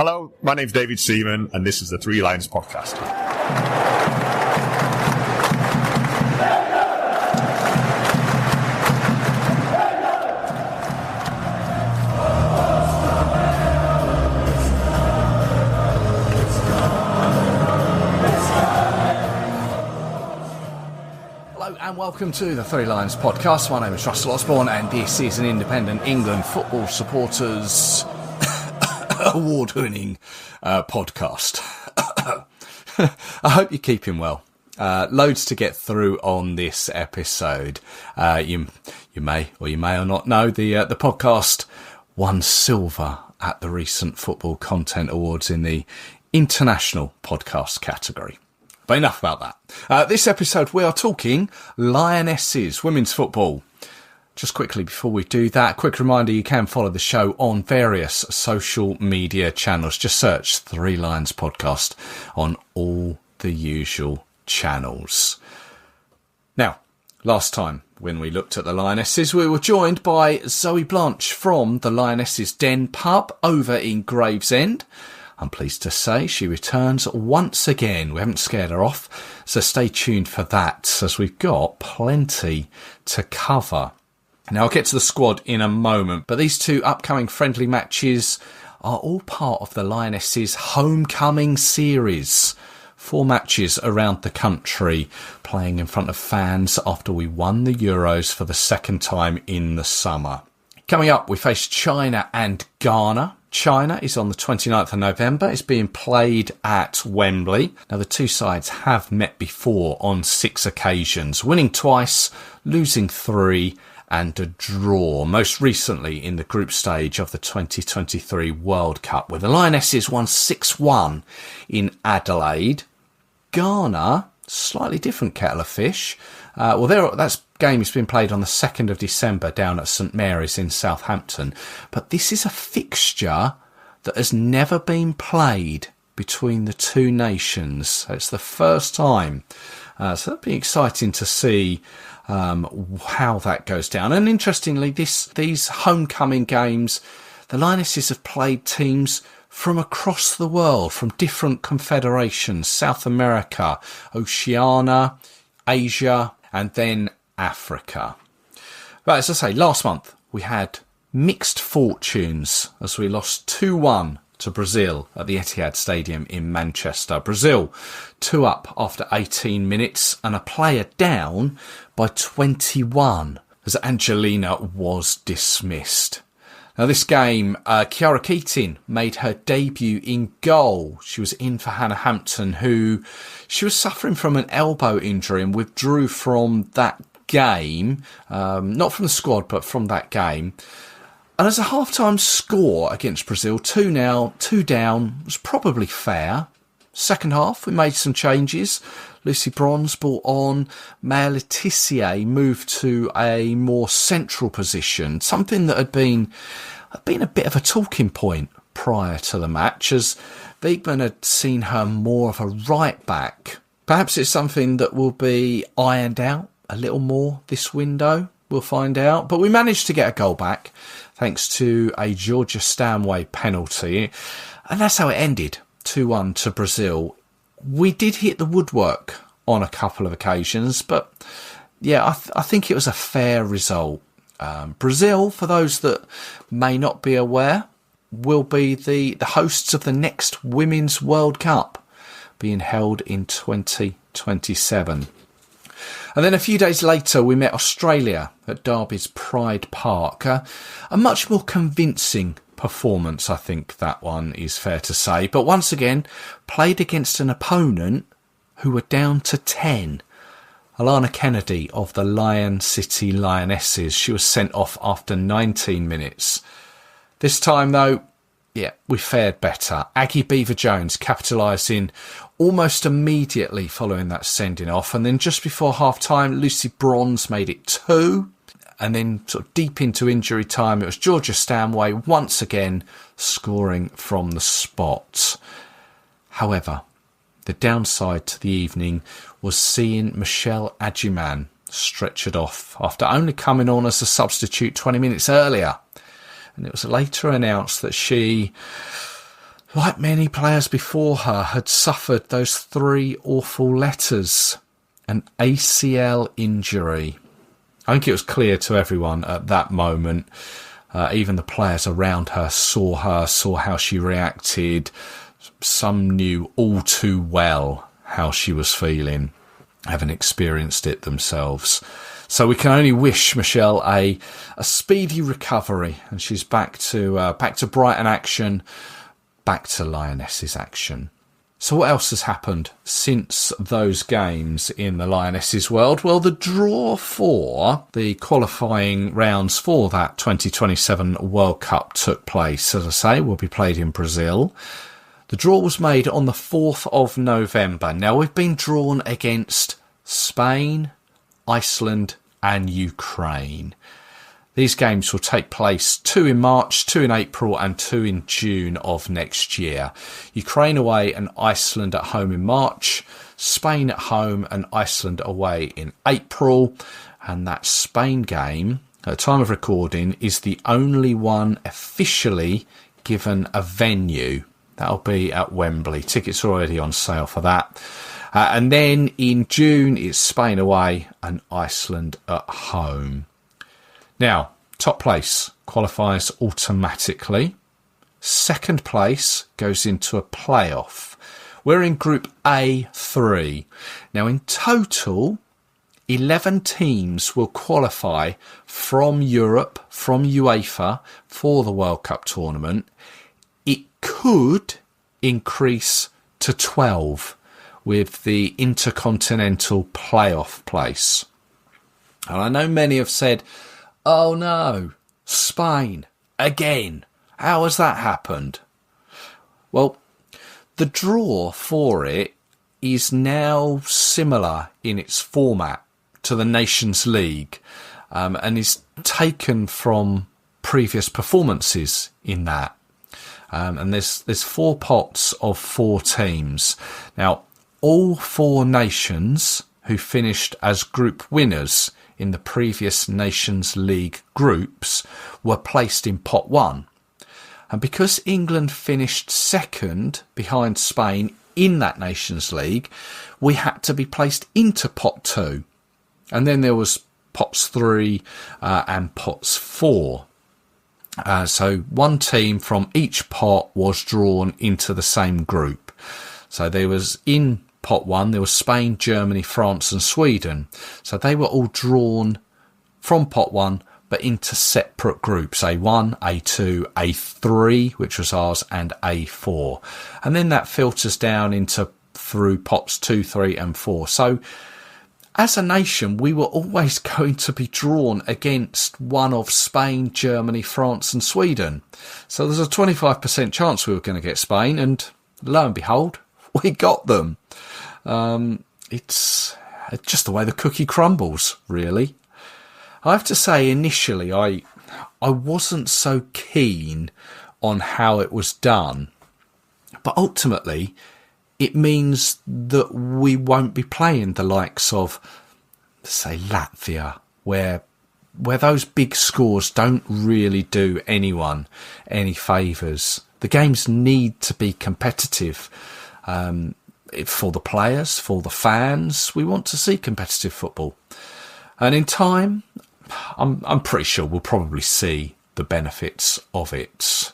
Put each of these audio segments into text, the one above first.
Hello, my name's David Seaman, and this is the Three Lions Podcast. Hello and welcome to the Three Lions Podcast. My name is Russell Osborne, and this is an independent England football supporters award-winning podcast. I hope you're keeping well. Loads to get through on this episode. You may or you may or not know the podcast won silver at the recent Football Content Awards in the International Podcast category. But enough about that. This episode we are talking Lionesses, women's football. Just quickly before we do that, quick reminder, you can follow the show on various social media channels. Just search Three Lions Podcast on all the usual channels. Now, last time when we looked at the Lionesses, we were joined by Zoe Blanche from the Lionesses Den pub over in Gravesend. I'm pleased to say she returns once again. We haven't scared her off, so stay tuned for that, as we've got plenty to cover. Now, I'll get to the squad in a moment, but these two upcoming friendly matches are all part of the Lionesses Homecoming series. 4 matches around the country, playing in front of fans after we won the Euros for the second time in the summer. Coming up, we face China and Ghana. China is on the 29th of November. It's being played at Wembley. Now, the two sides have met before on 6 occasions, winning twice, losing 3, and a draw, most recently in the group stage of the 2023 World Cup, where the Lionesses won 6-1 in Adelaide. Ghana, slightly different kettle of fish. That game has been played on the 2nd of December down at St Mary's in Southampton. But this is a fixture that has never been played between the two nations. It's the first time. So that'll be exciting to see how that goes down. And interestingly, these homecoming games, the Lionesses have played teams from across the world, from different confederations, South America, Oceania, Asia, and then Africa. But as I say, last month we had mixed fortunes as we lost 2-1 to Brazil at the Etihad Stadium in Manchester. Brazil 2 up after 18 minutes and a player down by 21 as Angelina was dismissed. Now, this game, Chiara Keating made her debut in goal. She was in for Hannah Hampton, who she was suffering from an elbow injury and withdrew from that game, not from the squad, but from that game. And as a half-time score against Brazil, 2-0, 2 down, was probably fair. Second half, we made some changes. Lucy Bronze brought on. Maya Letitia moved to a more central position, something that had been a bit of a talking point prior to the match, as Beekman had seen her more of a right back. Perhaps it's something that will be ironed out a little more this window. We'll find out. But we managed to get a goal back thanks to a Georgia Stanway penalty. And that's how it ended, 2-1 to Brazil. We did hit the woodwork on a couple of occasions, but yeah, I think it was a fair result. Brazil, for those that may not be aware, will be the hosts of the next Women's World Cup, being held in 2027. And then a few days later, we met Australia at Derby's Pride Park. A much more convincing performance, I think that one is fair to say. But once again, played against an opponent who were down to 10. Alana Kennedy of the Lion City Lionesses. She was sent off after 19 minutes. This time, though, yeah, we fared better. Aggie Beaver-Jones capitalising almost immediately following that sending off. And then just before half-time, Lucy Bronze made it 2. And then sort of deep into injury time, it was Georgia Stanway once again scoring from the spot. However, the downside to the evening was seeing Michelle Adjiman stretchered off after only coming on as a substitute 20 minutes earlier. And it was later announced that she like many players before her, had suffered those 3 awful letters, an ACL injury. I think it was clear to everyone at that moment. Even the players around her saw how she reacted. Some knew all too well how she was feeling, having experienced it themselves. So we can only wish Michelle a speedy recovery, and she's back to Brighton action, back to Lionesses action. So what else has happened since those games in the Lionesses world? Well, the draw for the qualifying rounds for that 2027 World Cup took place. As I say, will be played in Brazil. The draw was made on the 4th of November. Now, we've been drawn against Spain, Iceland and Ukraine. These games will take place 2 in March, 2 in April and 2 in June of next year. Ukraine away and Iceland at home in March, Spain at home and Iceland away in April. And that Spain game, at the time of recording, is the only one officially given a venue. That'll be at Wembley. Tickets are already on sale for that. And then in June, it's Spain away and Iceland at home. Now, top place qualifies automatically. Second place goes into a playoff. We're in Group A3. Now, in total, 11 teams will qualify from Europe, from UEFA, for the World Cup tournament. It could increase to 12 with the intercontinental playoff place. And I know many have said, oh no, Spain, again. How has that happened? Well, the draw for it is now similar in its format to the Nations League, and is taken from previous performances in that. And there's 4 pots of 4 teams. Now, all 4 nations who finished as group winners in the previous Nations League groups were placed in pot 1. And because England finished second behind Spain in that Nations League, we had to be placed into pot 2. And then there was pots 3 and pots 4. So one team from each pot was drawn into the same group. So there was in pot 1, there was Spain, Germany, France and Sweden. So they were all drawn from pot 1, but into separate groups, A1, A2, A3, which was ours, and A4. And then that filters down through pots 2, 3 and 4. So as a nation, we were always going to be drawn against one of Spain, Germany, France and Sweden. So there's a 25% chance we were going to get Spain, and lo and behold, we got them. It's just the way the cookie crumbles, really. I have to say, initially, I wasn't so keen on how it was done. But ultimately, it means that we won't be playing the likes of, say, Latvia, where those big scores don't really do anyone any favours. The games need to be competitive. For the players, for the fans, we want to see competitive football. And in time, I'm pretty sure we'll probably see the benefits of it.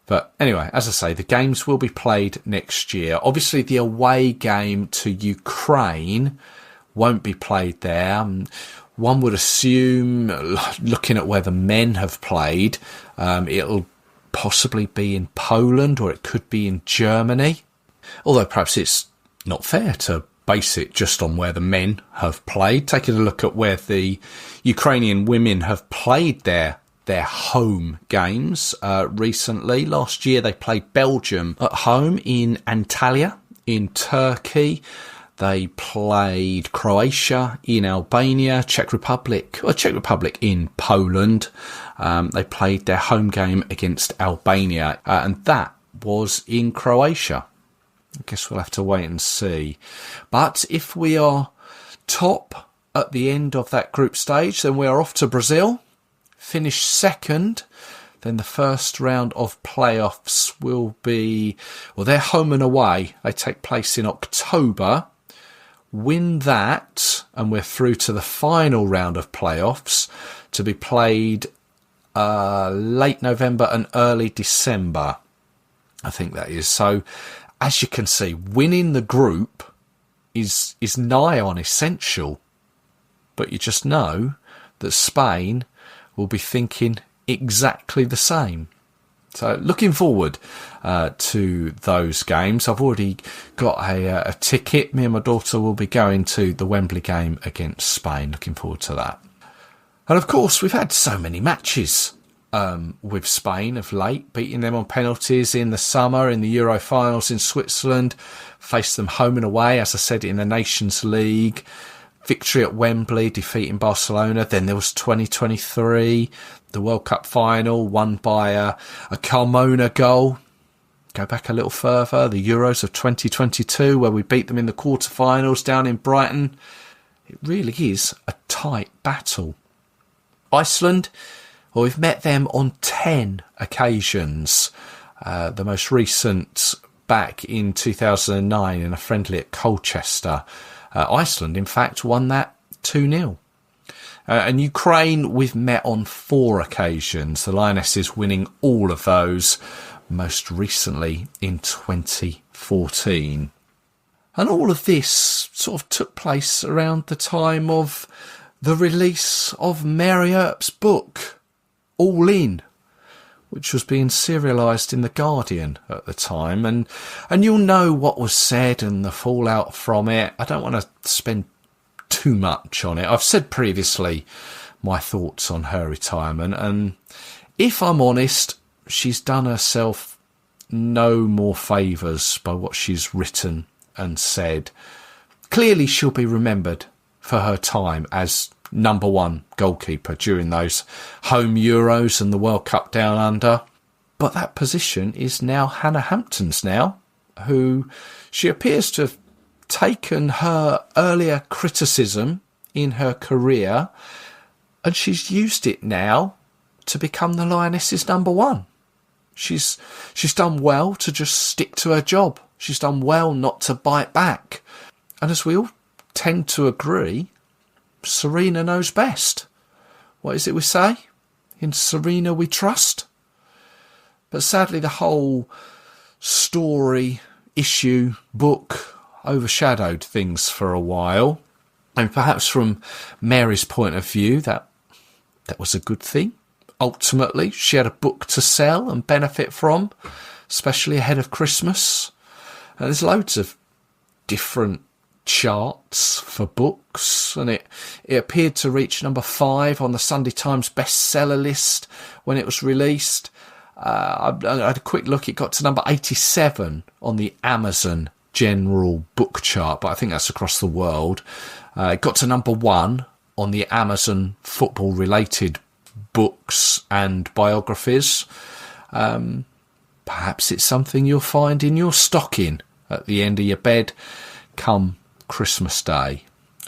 But anyway, as I say, the games will be played next year. Obviously, the away game to Ukraine won't be played there. One would assume, looking at where the men have played, it'll possibly be in Poland, or it could be in Germany. Although perhaps it's not fair to base it just on where the men have played. Taking a look at where the Ukrainian women have played their home games recently. Last year they played Belgium at home in Antalya in Turkey. They played Croatia in Albania, Czech Republic in Poland. They played their home game against Albania, and that was in Croatia. I guess we'll have to wait and see. But if we are top at the end of that group stage, then we are off to Brazil, finish second, then the first round of playoffs will be, well, they're home and away. They take place in October. Win that, and we're through to the final round of playoffs to be played late November and early December. I think that is. So, as you can see, winning the group is nigh on essential. But you just know that Spain will be thinking exactly the same. So looking forward to those games. I've already got a ticket. Me and my daughter will be going to the Wembley game against Spain. Looking forward to that. And of course, we've had so many matches with Spain of late, beating them on penalties in the summer, in the Euro finals in Switzerland, faced them home and away, as I said, in the Nations League. Victory at Wembley, defeating Barcelona. Then there was 2023, the World Cup final, won by a Carmona goal. Go back a little further, the Euros of 2022, where we beat them in the quarterfinals down in Brighton. It really is a tight battle. Iceland, well, we've met them on 10 occasions. The most recent back in 2009 in a friendly at Colchester. Iceland, in fact, won that 2-0. And Ukraine, we've met on 4 occasions. The Lionesses winning all of those, most recently in 2014. And all of this sort of took place around the time of the release of Mary Earp's book, All In, which was being serialised in The Guardian at the time. And you'll know what was said and the fallout from it. I don't want to spend too much on it. I've said previously my thoughts on her retirement. And if I'm honest, she's done herself no more favours by what she's written and said. Clearly she'll be remembered for her time as number 1 goalkeeper during those home Euros and the World Cup down under. But that position is now Hannah Hampton's now, who she appears to have taken her earlier criticism in her career and she's used it now to become the Lionesses number 1. She's done well to just stick to her job. She's done well not to bite back. And as we all tend to agree, Serena knows best. What is it we say? In Serena we trust. But sadly the whole story, issue, book overshadowed things for a while. And perhaps from Mary's point of view, that was a good thing. Ultimately, she had a book to sell and benefit from, especially ahead of Christmas. And there's loads of different charts for books, and it appeared to reach number 5 on the Sunday Times bestseller list when it was released. I had a quick look, it got to number 87 on the Amazon general book chart, but I think that's across the world. It got to number 1 on the Amazon football related books and biographies. Perhaps it's something you'll find in your stocking at the end of your bed come Christmas Day.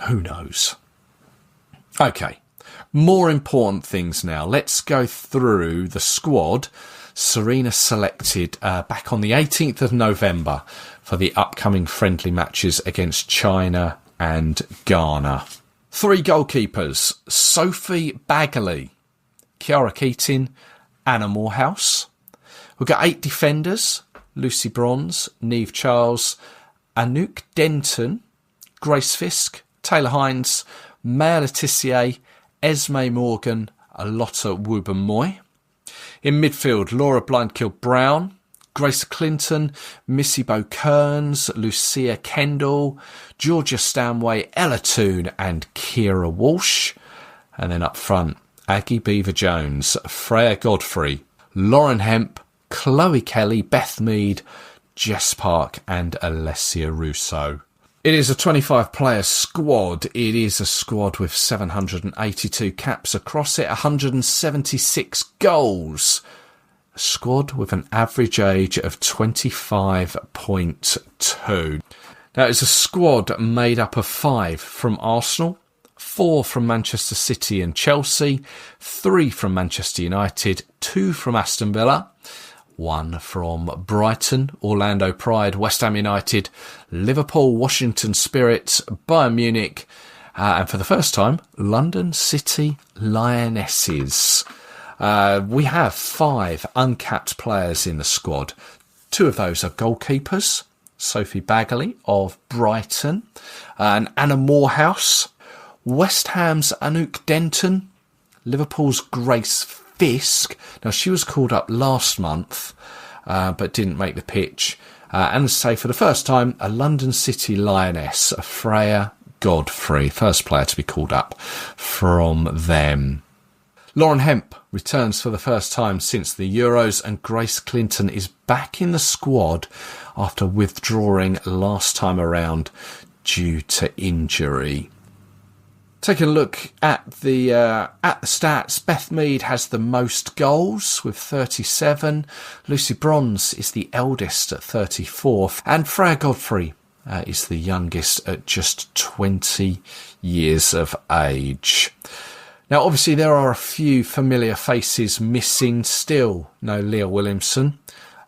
Who knows? Okay, more important things now. Let's go through the squad Serena selected back on the 18th of November for the upcoming friendly matches against China and Ghana. 3 goalkeepers: Sophie Baggerly, Chiara Keating, Anna Morehouse. We've got 8 defenders: Lucy Bronze, Niamh Charles, Anouk Denton, Grace Fisk, Taylor Hines, Maya Letitia, Esme Morgan, Lotta Wubben-Moy. In midfield, Laura Blindkill-Brown, Grace Clinton, Missy Bo-Kearns, Lucia Kendall, Georgia Stanway, Ella Toone and Kira Walsh. And then up front, Aggie Beaver-Jones, Freya Godfrey, Lauren Hemp, Chloe Kelly, Beth Mead, Jess Park and Alessia Russo. It is a 25-player squad. It is a squad with 782 caps across it, 176 goals. A squad with an average age of 25.2. Now, it's a squad made up of 5 from Arsenal, 4 from Manchester City and Chelsea, 3 from Manchester United, 2 from Aston Villa, 1 from Brighton, Orlando Pride, West Ham United, Liverpool, Washington Spirit, Bayern Munich, and for the first time, London City Lionesses. We have 5 uncapped players in the squad. 2 of those are goalkeepers, Sophie Baggerly of Brighton and Anna Morehouse, West Ham's Anouk Denton, Liverpool's Grace Fisk. Now, she was called up last month, but didn't make the pitch. And as I say, for the first time, a London City Lioness, Freya Godfrey, first player to be called up from them. Lauren Hemp returns for the first time since the Euros, and Grace Clinton is back in the squad after withdrawing last time around due to injury. Taking a look at the stats, Beth Mead has the most goals with 37. Lucy Bronze is the eldest at 34, and Freya Godfrey is the youngest at just 20 years of age. Now, obviously, there are a few familiar faces missing still. No Leah Williamson.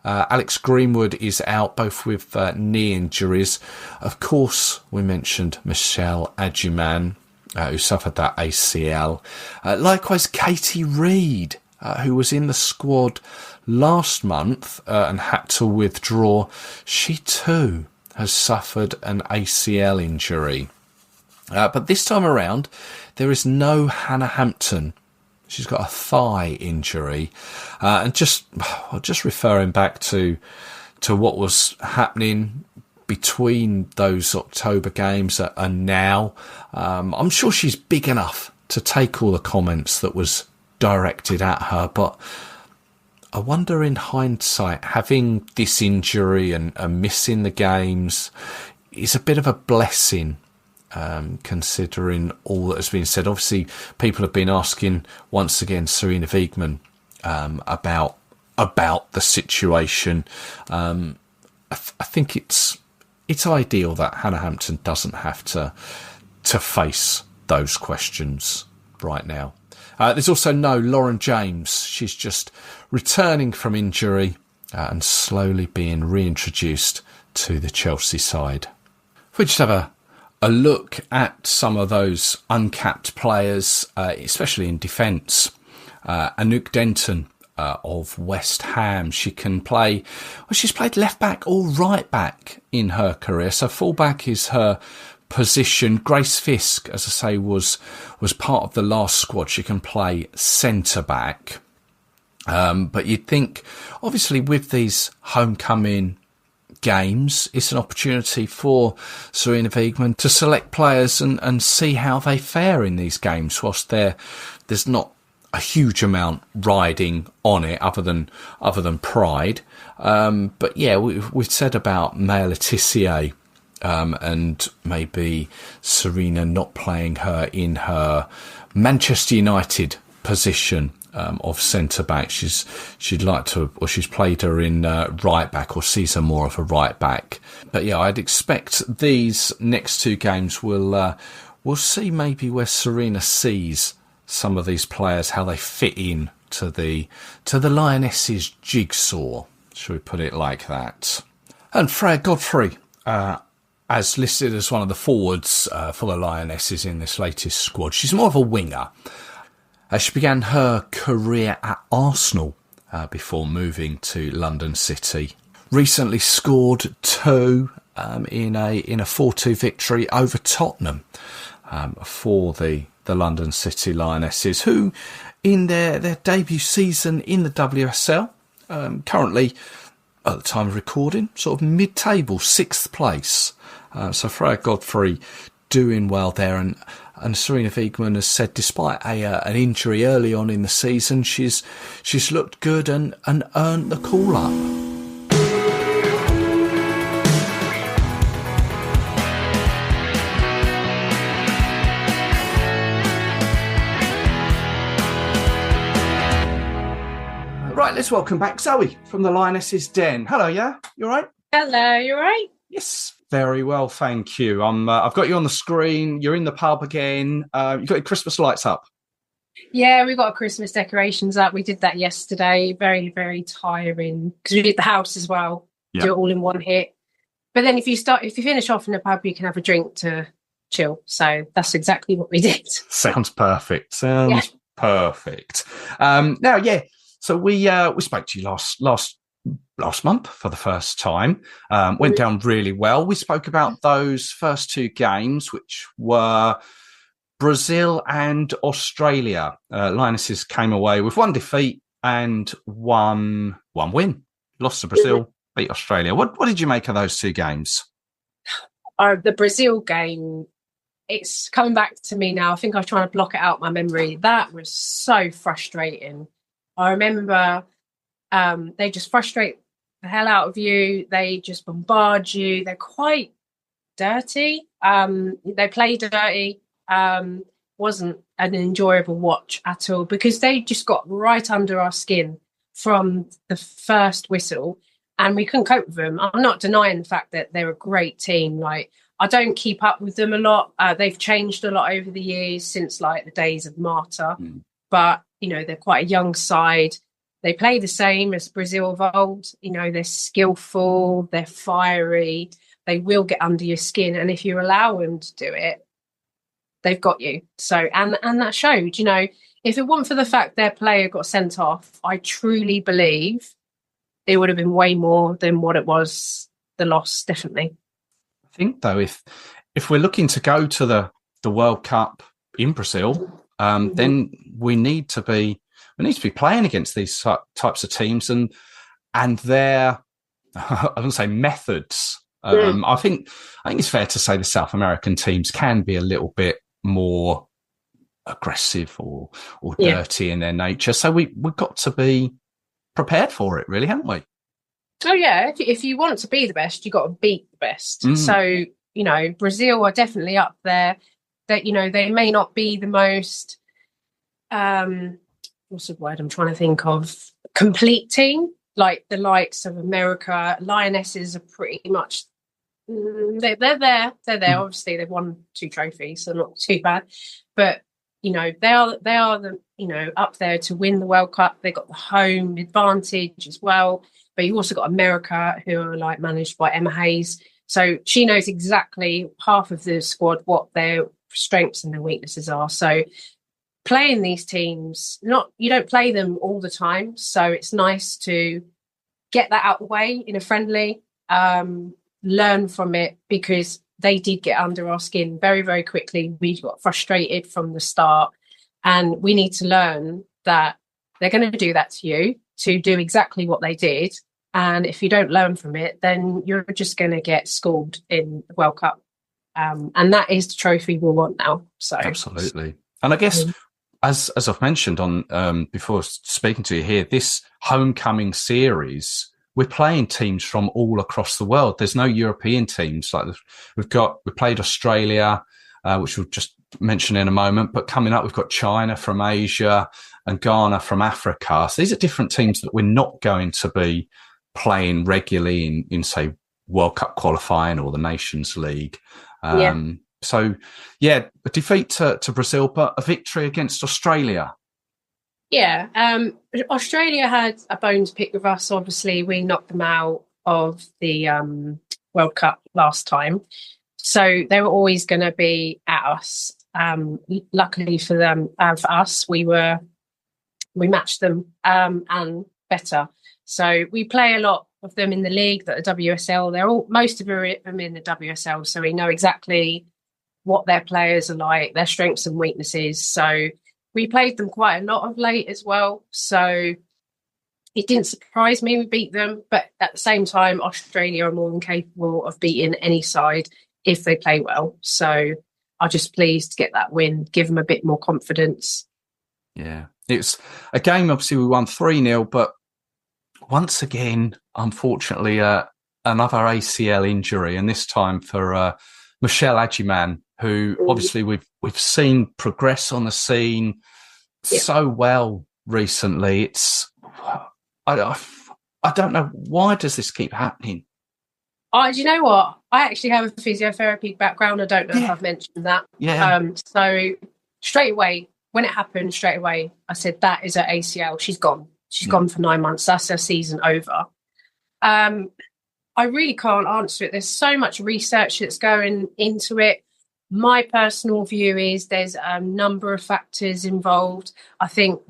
Alex Greenwood is out, both with knee injuries. Of course, we mentioned Michelle Adjuman, who suffered that ACL. Likewise, Katie Reid, who was in the squad last month and had to withdraw. She too has suffered an ACL injury. But this time around, there is no Hannah Hampton. She's got a thigh injury. And just referring back to what was happening between those October games and now, I'm sure she's big enough to take all the comments that was directed at her. But I wonder, in hindsight, having this injury and missing the games is a bit of a blessing. Considering all that has been said. Obviously, people have been asking once again Sarina Wiegman about the situation. I think it's ideal that Hannah Hampton doesn't have to face those questions right now. There's also no Lauren James. She's just returning from injury and slowly being reintroduced to the Chelsea side. If we just have a look at some of those uncapped players, especially in defence. Anouk Denton of West Ham. She can play, well, she's played left back or right back in her career. So full back is her position. Grace Fisk, as I say, was part of the last squad. She can play centre back. But you'd think, obviously, with these homecoming games, it's an opportunity for Sarina Wiegman to select players and see how they fare in these games, whilst there's not a huge amount riding on it other than pride. But yeah, we've said about Maya Letitia and maybe Sarina not playing her in her Manchester United position of centre back. She'd like to, or she's played her in right back, or sees her more of a right back. But yeah, I'd expect these next 2 games we'll see maybe where Sarina sees some of these players, how they fit in to the Lionesses jigsaw, shall we put it like that. And Freya Godfrey, as listed as one of the forwards for the Lionesses in this latest squad. She's more of a winger. She began her career at Arsenal before moving to London City. Recently scored 2 in a 4-2 victory over Tottenham for the London City Lionesses, who in their debut season in the WSL, currently at the time of recording, sort of mid-table, 6th place. So Freya Godfrey doing well there, and Sarina Wiegman has said, despite an injury early on in the season, she's looked good and earned the call up. Right, let's welcome back Zoe from the Lionesses Den. Hello, yeah? You all right? Hello, you all right? Yes, Very well, thank you. I've got you on the screen. You're in the pub again. You've got your Christmas lights up. Yeah, we got Christmas decorations up. We did that yesterday. Very, very tiring because we did the house as well. Yeah. Do it all in one hit. But then if you finish off in the pub, you can have a drink to chill. So that's exactly what we did. Sounds perfect. Perfect. So we spoke to you last month for the first time. Went down really well. We spoke about those first two games, which were Brazil and Australia. Lionesses came away with one defeat and one win. Lost to Brazil, beat Australia. What did you make of those two games? The Brazil game, it's coming back to me now. I think I was trying to block it out my memory. That was so frustrating. I remember they just frustrate the hell out of you. They just bombard you. They're quite dirty. They play dirty. Wasn't an enjoyable watch at all because they just got right under our skin from the first whistle and we couldn't cope with them. I'm not denying the fact that they're a great team. Like, I don't keep up with them a lot. They've changed a lot over the years since like the days of Marta, but they're quite a young side. They play the same as Brazil of old. They're skillful, they're fiery, they will get under your skin. And if you allow them to do it, they've got you. So, and that showed, if it weren't for the fact their player got sent off, I truly believe it would have been way more than what it was, the loss, definitely. I think, though, if we're looking to go to the World Cup in Brazil, then we need to be playing against these types of teams and their, I wouldn't say methods. I think it's fair to say the South American teams can be a little bit more aggressive or dirty in their nature. So we've got to be prepared for it, really, haven't we? Oh yeah, if you want to be the best, you got to beat the best. So Brazil are definitely up there. That they may not be the most what's the word I'm trying to think of, complete team like the likes of America. Lionesses are pretty much they're there. Obviously they've won 2 trophies, so not too bad, but they are the up there to win the World Cup. They got the home advantage as well, but you also got America, who are like managed by Emma Hayes, so she knows exactly half of the squad what their strengths and their weaknesses are. So playing these teams, you don't play them all the time, so it's nice to get that out of the way in a friendly, learn from it, because they did get under our skin very, very quickly. We got frustrated from the start, and we need to learn that they're going to do that to you, to do exactly what they did. And if you don't learn from it, then you're just going to get schooled in the World Cup. And that is the trophy we want now. So absolutely. And I guess, as I've mentioned on before speaking to you here, this homecoming series, we're playing teams from all across the world. There's no European teams. Like we played Australia, which we'll just mention in a moment, but coming up, we've got China from Asia and Ghana from Africa. So these are different teams that we're not going to be playing regularly in say, World Cup qualifying or the Nations League. So, a defeat to Brazil, but a victory against Australia. Yeah, Australia had a bone to pick with us. Obviously, we knocked them out of the World Cup last time, so they were always going to be at us. Luckily for them and for us, we matched them and better. So we play a lot of them in the league, that the WSL. Most of them in the WSL, so we know exactly what their players are like, their strengths and weaknesses. So we played them quite a lot of late as well. So it didn't surprise me we beat them, but at the same time, Australia are more than capable of beating any side if they play well. So I'm just pleased to get that win, give them a bit more confidence. Yeah, it's a game, obviously we won 3-0, but once again, unfortunately, another ACL injury, and this time for Michelle Agyman, who obviously we've seen progress on the scene so well recently. It's I don't know, why does this keep happening? Do you know what? I actually have a physiotherapy background. I don't know if I've mentioned that. Yeah. So straight away, when it happened, straight away, I said, that is her ACL. She's gone. She's gone for 9 months. That's her season over. I really can't answer it. There's so much research that's going into it. My personal view is there's a number of factors involved. I think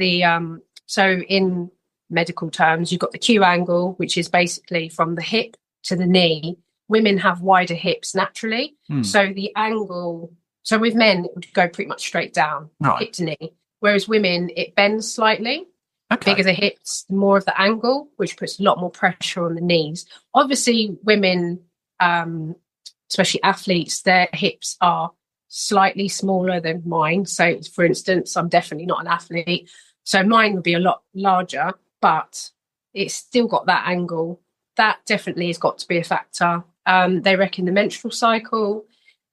so in medical terms, you've got the Q angle, which is basically from the hip to the knee. Women have wider hips naturally. So the angle, so with men, it would go pretty much straight down, hip to knee. Whereas women, it bends slightly. Okay. Bigger the hips, the more of the angle, which puts a lot more pressure on the knees. Obviously, women, especially athletes, their hips are slightly smaller than mine. So, for instance, I'm definitely not an athlete. So mine would be a lot larger, but it's still got that angle. That definitely has got to be a factor. They reckon the menstrual cycle,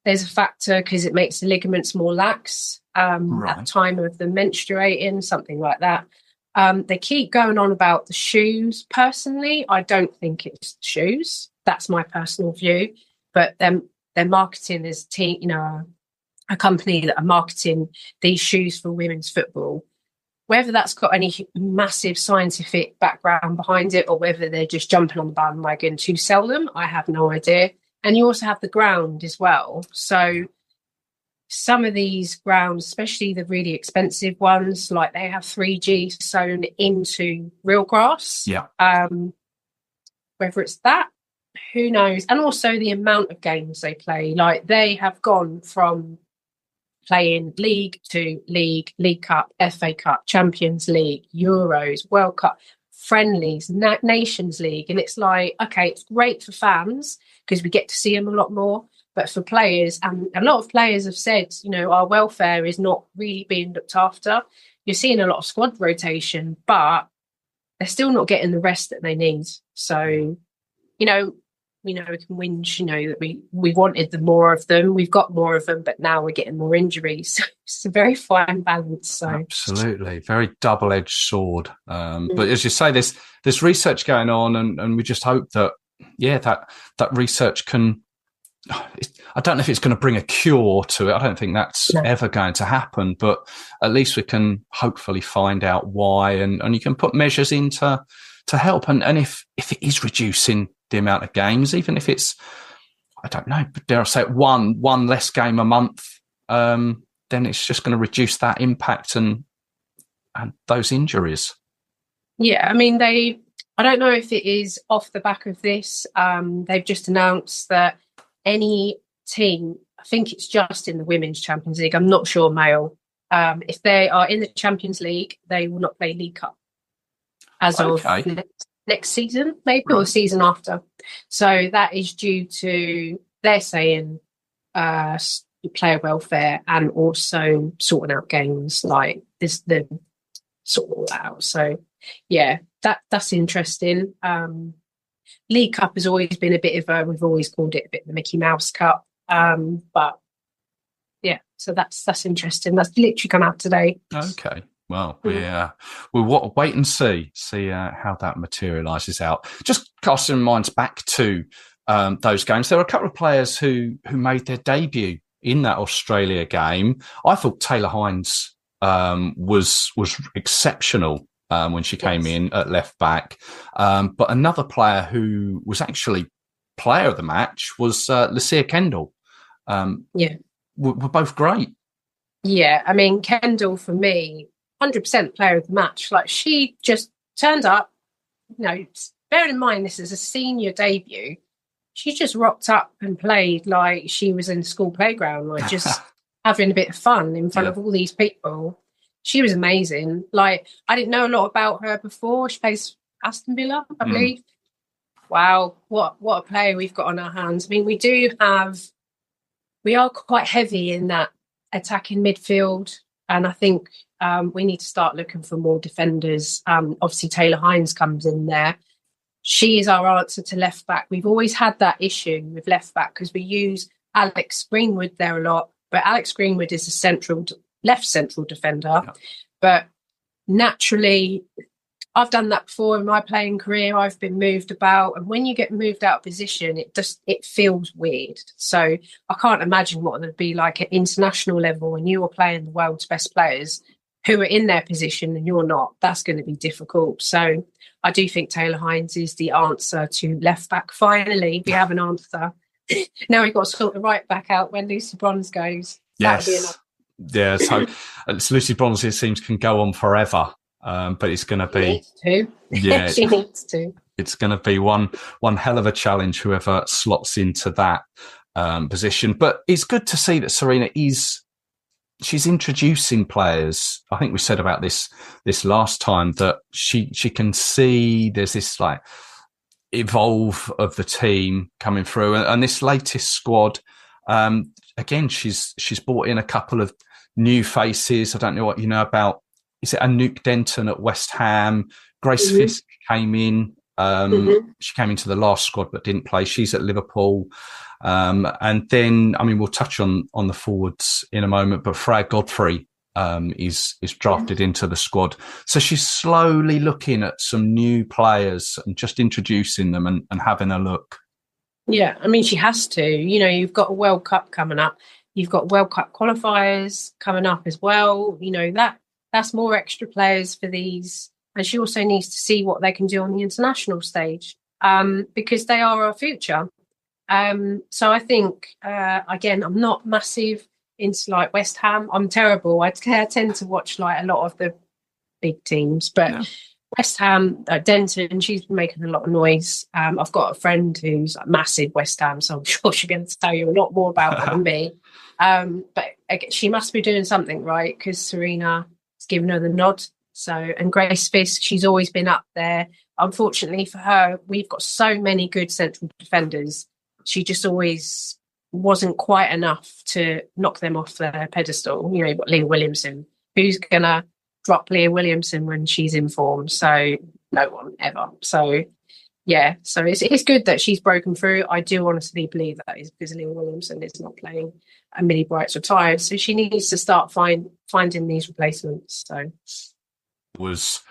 there's a factor because it makes the ligaments more lax at the time of the menstruating, something like that. They keep going on about the shoes. Personally, I don't think it's shoes. That's my personal view. But their marketing is a company that are marketing these shoes for women's football. Whether that's got any massive scientific background behind it or whether they're just jumping on the bandwagon to sell them, I have no idea. And you also have the ground as well. So some of these grounds, especially the really expensive ones, like they have 3G sewn into real grass. Yeah. Whether it's that, who knows? And also the amount of games they play. Like they have gone from playing league to league, League Cup, FA Cup, Champions League, Euros, World Cup, friendlies, Nations League. And it's like, okay, it's great for fans because we get to see them a lot more. But for players, and a lot of players have said, our welfare is not really being looked after. You're seeing a lot of squad rotation, but they're still not getting the rest that they need. So, we can whinge, that we wanted the more of them. We've got more of them, but now we're getting more injuries. It's a very fine balance. So absolutely, very double-edged sword. But as you say, there's research going on, and we just hope that that research can. I don't know if it's going to bring a cure to it. I don't think that's ever going to happen, but at least we can hopefully find out why, and you can put measures in to help. And if it is reducing the amount of games, even if it's, I don't know, dare I say it, one less game a month, then it's just going to reduce that impact and those injuries. Yeah, I mean, I don't know if it is off the back of this. They've just announced that any team, I think it's just in the Women's Champions League, I'm not sure male, if they are in the Champions League, they will not play League Cup as of next season, maybe, or the season after. So that is due to, they're saying, player welfare and also sorting out games like this, the sort all that out. So yeah, that's interesting. League Cup has always been a bit of we've always called it a bit the Mickey Mouse Cup. But yeah, so that's interesting. That's literally come out today. Okay. Well, we'll wait and see how that materialises out. Just casting minds back to those games. There were a couple of players who made their debut in that Australia game. I thought Taylor Hines was exceptional when she came in at left back. But another player who was actually player of the match was Lucia Kendall. Were both great. Yeah, I mean, Kendall, for me, 100% player of the match. Like, she just turned up, bearing in mind this is a senior debut, she just rocked up and played like she was in the school playground, like just having a bit of fun in front of all these people. She was amazing. Like, I didn't know a lot about her before. She plays Aston Villa, I believe. Wow, what a player we've got on our hands. I mean, we are quite heavy in that attacking midfield, and I think we need to start looking for more defenders. Obviously, Taylor Hines comes in there. She is our answer to left back. We've always had that issue with left back because we use Alex Greenwood there a lot, but Alex Greenwood is a left central defender. Yeah. But naturally, I've done that before in my playing career. I've been moved about, and when you get moved out of position, it feels weird. So I can't imagine what it would be like at international level when you are playing the world's best players who are in their position and you're not. That's going to be difficult. So I do think Taylor Hines is the answer to left back. Finally, we have an answer. Now we've got to sort the right back out when Lucy Bronze goes. Yes. Yeah, so Lucy Bronze, it seems, can go on forever. But it's going to be... She needs to. Yeah, she needs to. It's going to be one hell of a challenge, whoever slots into that position. But it's good to see that Serena she's introducing players. I think we said about this last time, that she can see there's this like evolve of the team coming through, and this latest squad, again, she's brought in a couple of new faces. I don't know what you know about. Is it Anouk Denton at West Ham? Grace Fisk came in. She came into the last squad but didn't play. She's at Liverpool. And then, I mean, we'll touch on the forwards in a moment, but Freya Godfrey is drafted into the squad. So she's slowly looking at some new players and just introducing them and having a look. Yeah, I mean, she has to. You know, you've got a World Cup coming up. You've got World Cup qualifiers coming up as well. You know, that's more extra players for these. And she also needs to see what they can do on the international stage, because they are our future. So I think, again, I'm not massive into like West Ham. I'm terrible. I tend to watch like a lot of the big teams, but West Ham, Denton, she's been making a lot of noise. I've got a friend who's a massive West Ham, so I'm sure she'll be able to tell you a lot more about it than me. But she must be doing something right, because Serena has given her the nod. So, and Grace Fisk, she's always been up there. Unfortunately for her, we've got so many good central defenders. She just always wasn't quite enough to knock them off their pedestal. You know, you've got Leah Williamson. Who's going to drop Leah Williamson when she's in form? So no one ever. So, yeah. So it's good that she's broken through. I do honestly believe that is because Leah Williamson is not playing and Millie Bright's retired. So she needs to start finding these replacements. So was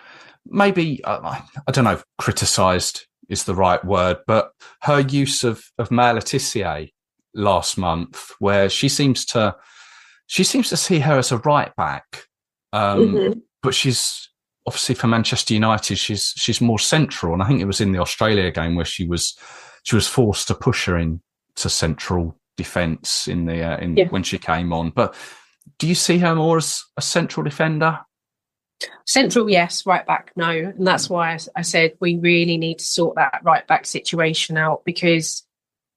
maybe, I don't know, criticised is the right word, but her use of Maya Letitia last month, where she seems to see her as a right back, but she's obviously for Manchester United, she's more central, and I think it was in the Australia game where she was forced to push her into central defence when she came on. But do you see her more as a central defender? Central, yes. Right back, no. And that's why I said we really need to sort that right back situation out, because,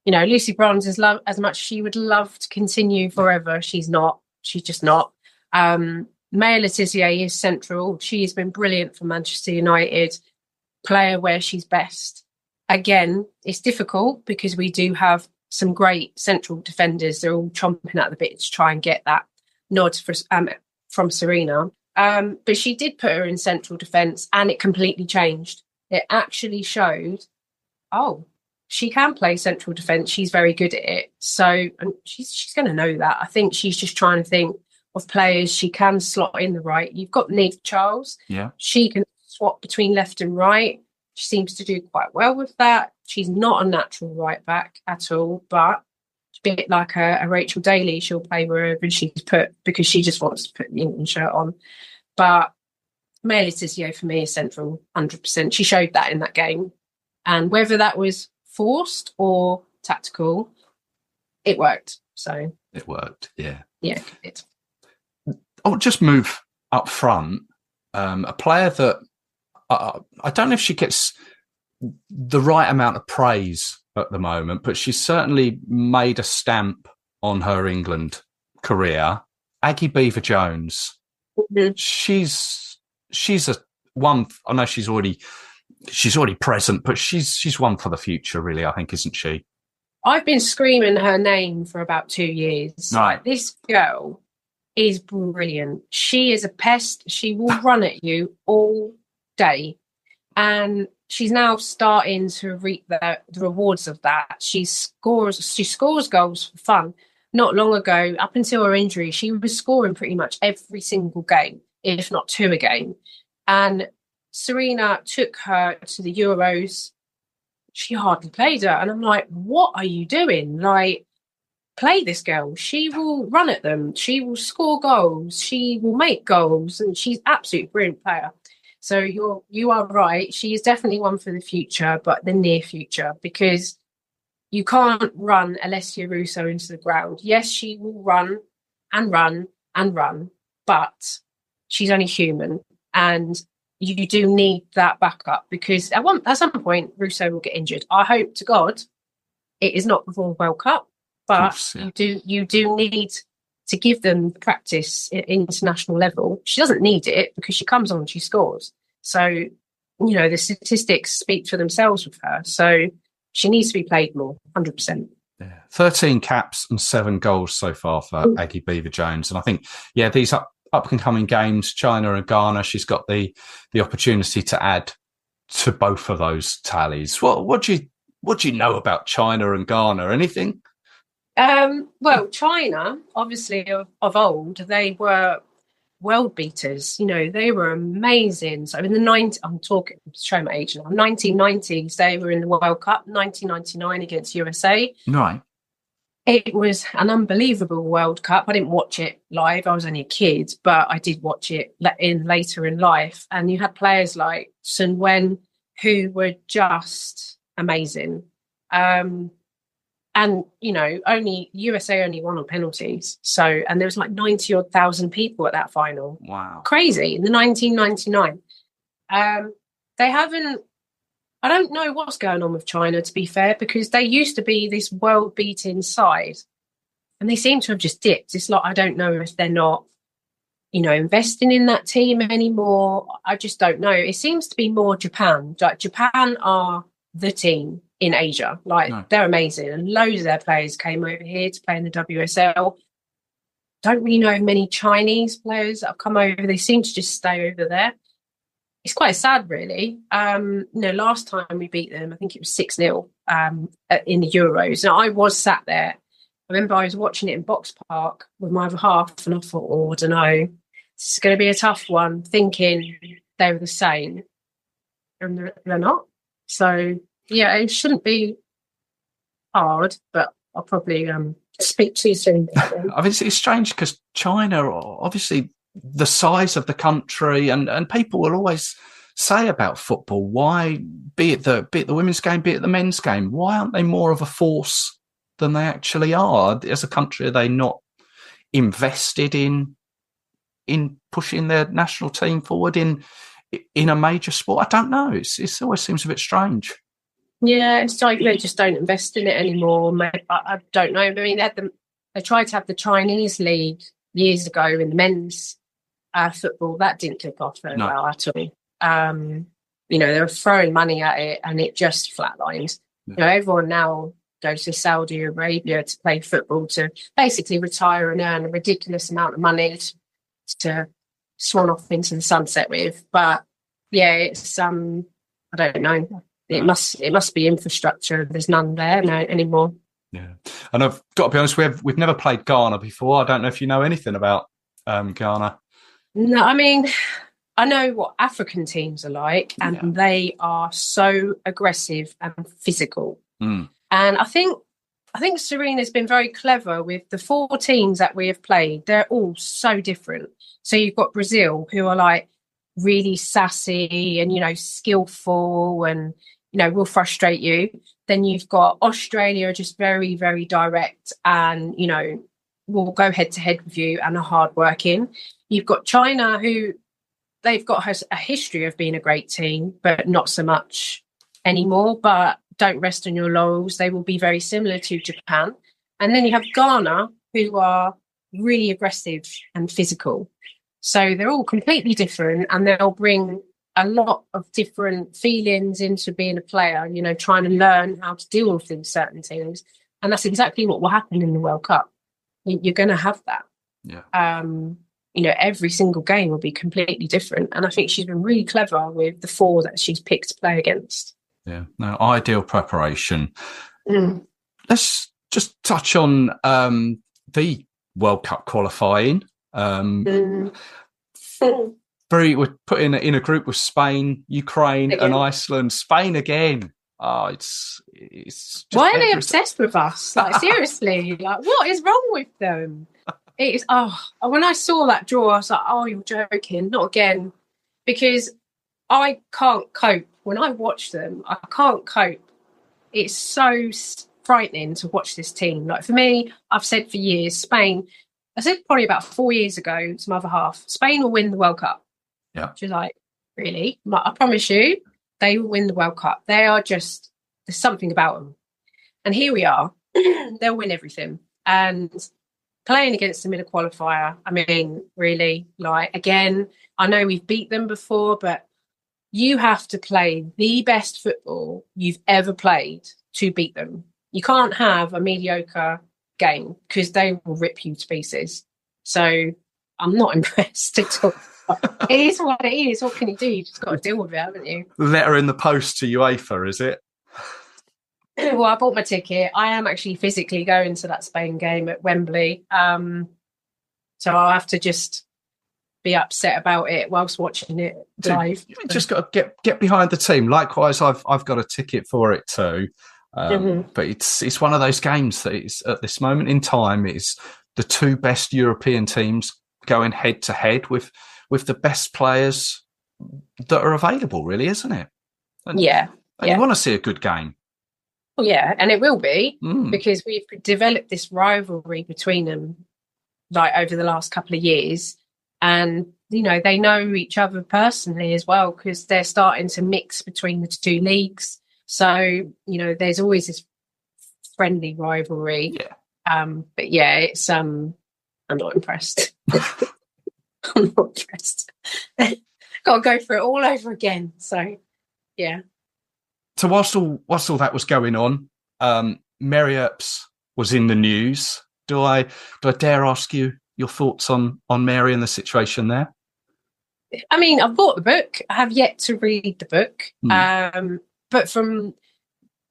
you know, Lucy Bronze is as much as she would love to continue forever. She's not. She's just not. Maya Letitia is central. She has been brilliant for Manchester United, player where she's best. Again, it's difficult because we do have some great central defenders. They're all chomping at the bit to try and get that nod from Serena. But she did put her in central defence, and it completely changed. It actually showed, she can play central defence. She's very good at it. So, and she's going to know that. I think she's just trying to think of players she can slot in the right. You've got Neve Charles. Yeah. She can swap between left and right. She seems to do quite well with that. She's not a natural right back at all, but a bit like a Rachel Daly, she'll play wherever she's put because she just wants to put the England shirt on. But Maya Letitia for me is central, 100%. She showed that in that game. And whether that was forced or tactical, it worked. So it worked, yeah. Yeah, it. I'll just move up front. A player that I don't know if she gets the right amount of praise at the moment, but she's certainly made a stamp on her England career. Aggie Beever-Jones. Mm-hmm. She's a one. I know she's already present, but she's one for the future, really. I think, isn't she? I've been screaming her name for about 2 years. Right. This girl is brilliant. She is a pest. She will run at you all day, and she's now starting to reap the rewards of that. She scores goals for fun. Not long ago, up until her injury, she was scoring pretty much every single game, if not two a game. And Serena took her to the Euros. She hardly played her. And I'm like, what are you doing? Like, play this girl. She will run at them. She will score goals. She will make goals. And she's absolutely brilliant player. So you are right. She is definitely one for the future, but the near future, because you can't run Alessia Russo into the ground. Yes, she will run and run and run, but she's only human. And you do need that backup, because at some point Russo will get injured. I hope to God it is not before the World Cup, but course, yeah. you do need to give them practice at international level. She doesn't need it because she comes on and she scores. So, the statistics speak for themselves with her. So she needs to be played more, 100%. Yeah. 13 caps and 7 goals so far for Aggie Beever-Jones. And I think, these up-and-coming games, China and Ghana, she's got the opportunity to add to both of those tallies. What do you know about China and Ghana? Anything? Well, China, obviously of old, they were world beaters. They were amazing. So in the I'm showing my age now. 1990s, they were in the World Cup. 1999 against USA. Right. It was an unbelievable World Cup. I didn't watch it live. I was only a kid, but I did watch it later in life. And you had players like Sun Wen who were just amazing. And only USA only won on penalties. So, and there was like 90-odd thousand people at that final. Wow. Crazy. In the 1999. They haven't, I don't know what's going on with China, to be fair, because they used to be this world-beating side. And they seem to have just dipped. It's like, I don't know if they're not, investing in that team anymore. I just don't know. It seems to be more Japan. Like, Japan are the team in Asia. They're amazing. And loads of their players came over here to play in the WSL. Don't really know many Chinese players that have come over. They seem to just stay over there. It's quite sad, really. Last time we beat them, I think it was 6-0 in the Euros. Now, I was sat there. I remember I was watching it in Box Park with my other half, and I thought, I don't know, this is going to be a tough one, thinking they were the same. And they're not. So, it shouldn't be hard, but I'll probably speak too soon. I mean, it's strange because China, obviously, the size of the country, and people will always say about football, why, be it the women's game, be it the men's game, why aren't they more of a force than they actually are? As a country, are they not invested in pushing their national team forward in a major sport? I don't know. It always seems a bit strange. Yeah, it's like they just don't invest in it anymore. I don't know. I mean, they tried to have the Chinese league years ago in the men's football. That didn't kick off very well at all. They were throwing money at it and it just flatlined. Yeah. Everyone now goes to Saudi Arabia to play football, to basically retire and earn a ridiculous amount of money to swan off into the sunset with. But it's I don't know. It must be infrastructure. There's none there anymore. Yeah, and I've got to be honest, we've never played Ghana before. I don't know if you know anything about Ghana. No, I mean, I know what African teams are like, and they are so aggressive and physical. Mm. And I think Serena's been very clever with the 4 teams that we have played. They're all so different. So you've got Brazil, who are like really sassy and skillful and will frustrate you. Then you've got Australia, just very, very direct and will go head to head with you and are hardworking. You've got China, who they've got a history of being a great team, but not so much anymore. But don't rest on your laurels. They will be very similar to Japan. And then you have Ghana, who are really aggressive and physical. So they're all completely different, and they'll bring a lot of different feelings into being a player, trying to learn how to deal with these certain things. And that's exactly what will happen in the World Cup. You're going to have that. Yeah. Every single game will be completely different. And I think she's been really clever with the 4 that she's picked to play against. Yeah, no, ideal preparation. Let's just touch on the World Cup qualifying. we're put in a group with Spain, Ukraine, and Iceland. Spain again. Oh, it's just why are they obsessed with us? Like, seriously, like, what is wrong with them? It is. Oh, when I saw that draw, I was like, oh, you're joking, not again, because I can't cope when I watch them. I can't cope. It's so frightening to watch this team. Like, for me, I've said for years, Spain. I said probably about 4 years ago to my other half, Spain will win the World Cup. Yeah, she's like, really? I'm like, I promise you. They will win the World Cup. They are just, there's something about them. And here we are. They'll win everything. And playing against them in a qualifier, I mean, really, like, again, I know we've beat them before, but you have to play the best football you've ever played to beat them. You can't have a mediocre game because they will rip you to pieces. So I'm not impressed at all. It is what it is. What can you do? You just got to deal with it, haven't you? Letter in the post to UEFA, is it? Well, I bought my ticket. I am actually physically going to that Spain game at Wembley. So I'll have to just be upset about it whilst watching it live. You just got to get behind the team. Likewise, I've got a ticket for it too. But it's one of those games that it's, at this moment in time, it's the two best European teams going head to head with the best players that are available, really, isn't it? And you want to see a good game. Well, yeah, and it will be because we've developed this rivalry between them like over the last couple of years. And, you know, they know each other personally as well because they're starting to mix between the two leagues. So, you know, there's always this friendly rivalry. Yeah. But yeah, it's I'm not impressed. I'm not impressed. Got to go through it all over again. So, yeah. So whilst all that was going on, Mary Earps was in the news. Do I dare ask you your thoughts on Mary and the situation there? I mean, I've bought the book. I have yet to read the book. But from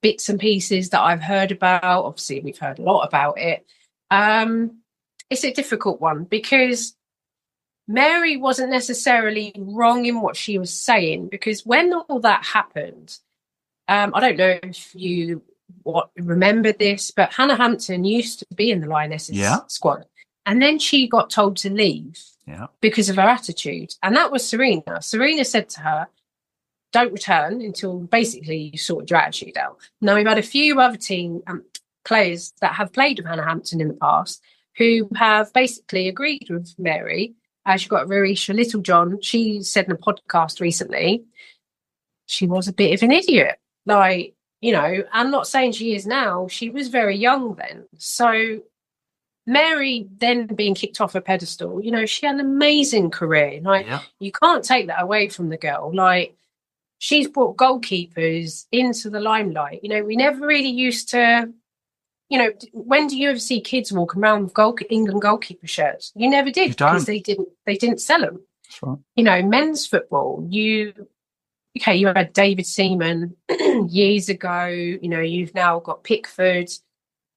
bits and pieces that I've heard about, obviously we've heard a lot about it. It's a difficult one because Mary wasn't necessarily wrong in what she was saying, because when all that happened, I don't know if you remember this, but Hannah Hampton used to be in the Lionesses squad. And then she got told to leave because of her attitude. And that was Serena. Serena said to her, don't return until basically you sort your attitude out. Now, we've had a few other team players that have played with Hannah Hampton in the past who have basically agreed with Mary. She got Marisha Littlejohn. She said in a podcast recently, she was a bit of an idiot. Like, you know, I'm not saying she is now. She was very young then. So Mary then being kicked off a pedestal, you know, she had an amazing career. Like, you can't take that away from the girl. Like, she's brought goalkeepers into the limelight. You know, we never really used to, you know, when do you ever see kids walking around with England goalkeeper shirts? You never did because they didn't sell them. That's right. You know, men's football, you had David Seaman years ago, you know, you've now got Pickford,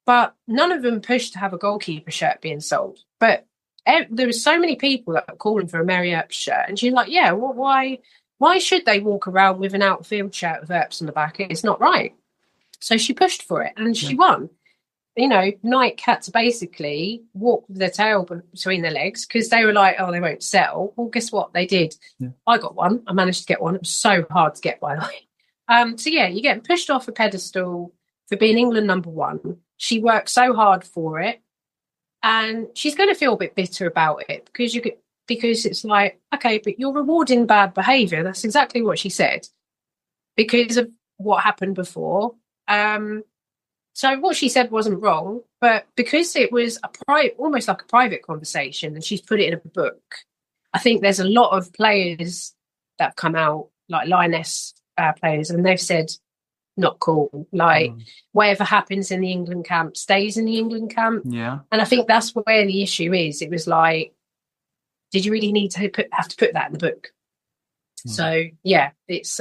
but none of them pushed to have a goalkeeper shirt being sold. But there were so many people that were calling for a Mary Earps shirt. And she's like, yeah, well, why should they walk around with an outfield shirt with Earps on the back? It's not right. So she pushed for it and she won. You know, Nike had to basically walk with their tail between their legs because they were like, oh, they won't sell. Well, guess what? They did. Yeah. I got one. I managed to get one. It was so hard to get, by the way. So, yeah, you're getting pushed off a pedestal for being England number one. She worked so hard for it. And she's going to feel a bit bitter about it because it's like, okay, but you're rewarding bad behaviour. That's exactly what she said because of what happened before. So what she said wasn't wrong, but because it was almost like a private conversation and she's put it in a book, I think there's a lot of players that have come out, like Lioness players, and they've said, not cool. Like, whatever happens in the England camp stays in the England camp. Yeah. And I think that's where the issue is. It was like, did you really need to have to put that in the book? So, yeah, it's...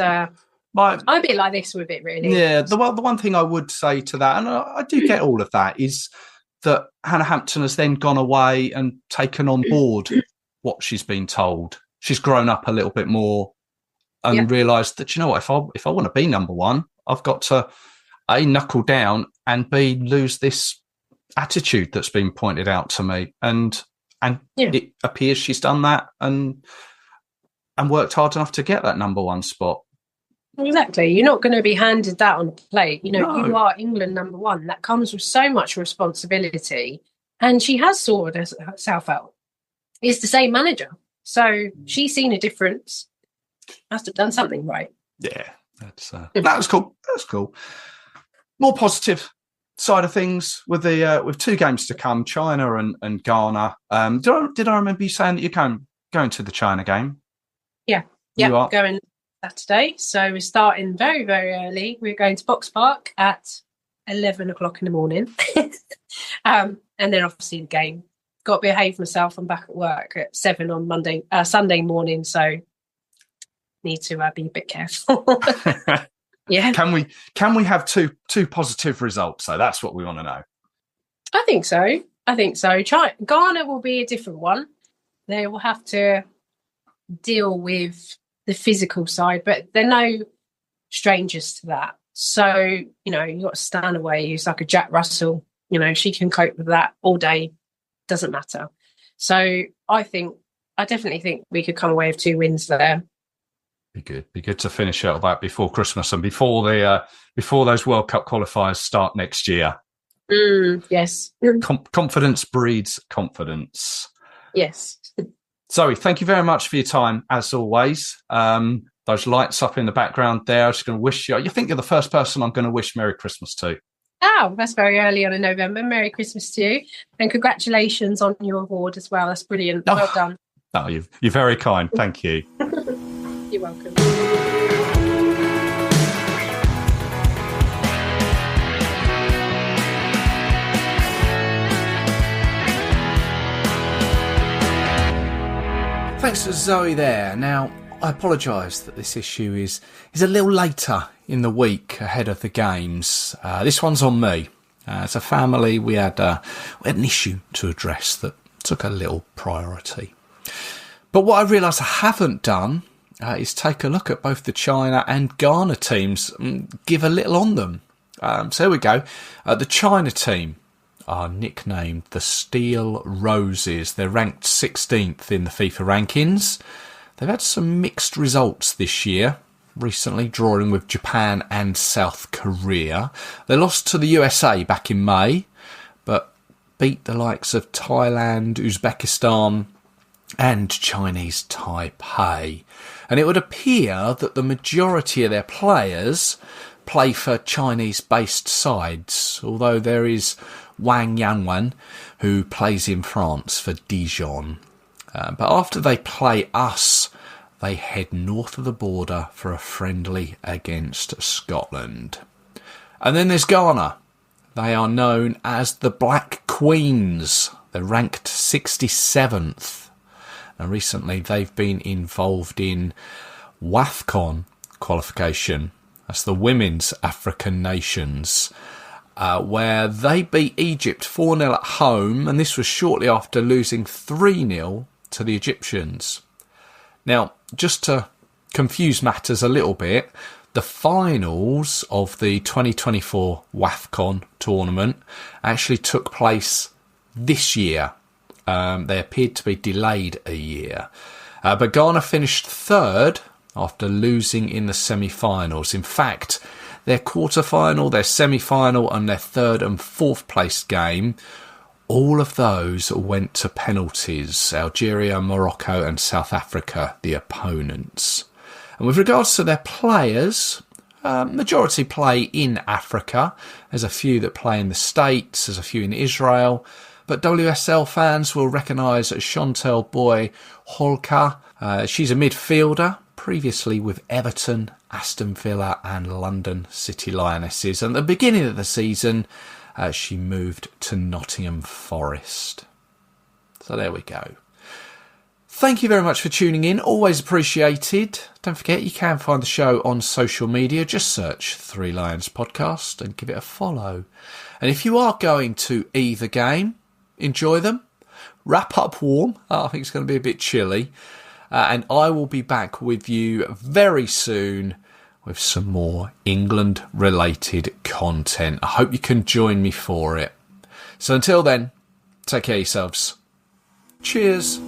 I'm a bit like this with it, really. Yeah, the one thing I would say to that, and I do get all of that, is that Hannah Hampton has then gone away and taken on board what she's been told. she's grown up a little bit more and realised that, you know what, if I want to be number one, I've got to A, knuckle down, and B, lose this attitude that's been pointed out to me. And it appears she's done that and worked hard enough to get that number one spot. Exactly. You're not going to be handed that on a plate. You know, No. You are England number one. That comes with so much responsibility. And she has sorted herself out. It's the same manager. So she's seen a difference. Must have done something right. Yeah, that was cool. That's cool. More positive side of things with the with 2 games to come, China and Ghana. Did I remember you saying that you're going to the China game? Yeah, going Saturday. So we're starting very, very early. We're going to Box Park at 11 o'clock in the morning. And then obviously the game. Got to behave myself. I'm back at work at 7 on Sunday morning. So need to be a bit careful. Yeah. Can we have two positive results? So that's what we want to know. I think so. Ghana will be a different one. They will have to deal with the physical side, but they're no strangers to that. So, you know, you've got Stanaway, who's like a Jack Russell. You know, she can cope with that all day. Doesn't matter. So I definitely think we could come away with 2 wins there. Be good to finish out that before Christmas and before those World Cup qualifiers start next year. Yes. Confidence breeds confidence. Yes. Zoe, thank you very much for your time, as always. Those lights up in the background there, I'm just going to wish you... I think you're the first person I'm going to wish Merry Christmas to. Oh, that's very early on in November. Merry Christmas to you. And congratulations on your award as well. That's brilliant. Well done. Oh, you're very kind. Thank you. You're welcome. Thanks to Zoe there. Now, I apologise that this issue is a little later in the week ahead of the games. This one's on me. As a family, we had an issue to address that took a little priority. But what I realise I haven't done is take a look at both the China and Ghana teams and give a little on them. So here we go. The China team are nicknamed the Steel Roses. They're ranked 16th in the FIFA rankings. They've had some mixed results this year, recently drawing with Japan and South Korea. They lost to the USA back in May, but beat the likes of Thailand, Uzbekistan and Chinese Taipei. And it would appear that the majority of their players play for Chinese-based sides, although there is Wang Yanwan, who plays in France for Dijon. But after they play us, they head north of the border for a friendly against Scotland. And then there's Ghana. They are known as the Black Queens. They're ranked 67th. And recently they've been involved in WAFCON qualification. That's the Women's African Nations, where they beat Egypt 4-0 at home, and this was shortly after losing 3-0 to the Egyptians. Now, just to confuse matters a little bit, the finals of the 2024 WAFCON tournament actually took place this year. They appeared to be delayed a year. But Ghana finished third after losing in the semi-finals. In fact, their quarter-final, their semi-final and their third and fourth place game, all of those went to penalties. Algeria, Morocco and South Africa, the opponents. And with regards to their players, majority play in Africa. There's a few that play in the States, there's a few in Israel. But WSL fans will recognise Chantel Boy Holka. She's a midfielder, previously with Everton, Aston Villa and London City Lionesses. And at the beginning of the season, she moved to Nottingham Forest. So there we go. Thank you very much for tuning in. Always appreciated. Don't forget, you can find the show on social media. Just search Three Lions Podcast and give it a follow. And if you are going to either game, enjoy them. Wrap up warm. I think it's going to be a bit chilly. and I will be back with you very soon with some more England-related content. I hope you can join me for it. So until then, take care of yourselves. Cheers.